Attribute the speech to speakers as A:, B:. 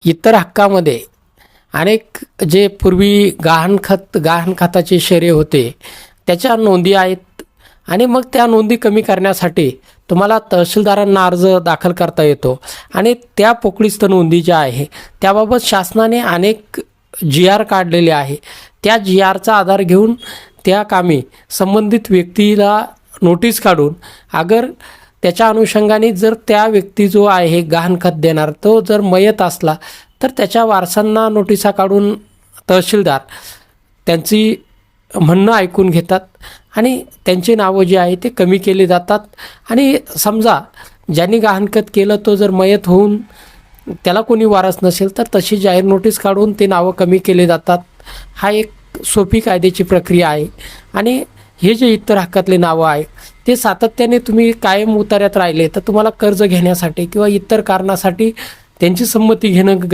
A: इतर हक्कामध्ये अनेक जे पूर्वी गहाणखताचे शेरे होते त्याच्या नोंदी आहेत आणि मग त्या नोंदी कमी करण्यासाठी तुम्हाला तहसीलदारांना अर्ज दाखल करता येतो आणि त्या पोकळीस्थ नोंदी ज्या आहे त्याबाबत शासनाने अनेक GR काढलेले आहे. त्या GRचा आधार घेऊन त्या कामी संबंधित व्यक्तीला नोटीस काढून अगर त्याच्या अनुषंगाने जर त्या व्यक्ती जो आहे गहाणखत देणार तो जर मयत असला तर त्याच्या वारसांना नोटिसा काढून तहसीलदार त्यांची म्हणणं ऐकून घेतात आणि त्यांची नावं जी आहे ते कमी केली जातात. आणि समजा ज्यांनी गहाणखत केलं तो जर मयत होऊन त्याला कोणी वारस नसेल तर तशी जाहीर नोटीस काढून ते नावं कमी केले जातात. हा एक सोपी कायद्याची प्रक्रिया आहे. आणि हे जे इतर हक्कातले नावं आहे ते सातत्याने तुम्ही कायम उतार्यात राहिले तर तुम्हाला कर्ज घेण्यासाठी किंवा इतर कारणासाठी त्यांची संमती घेणं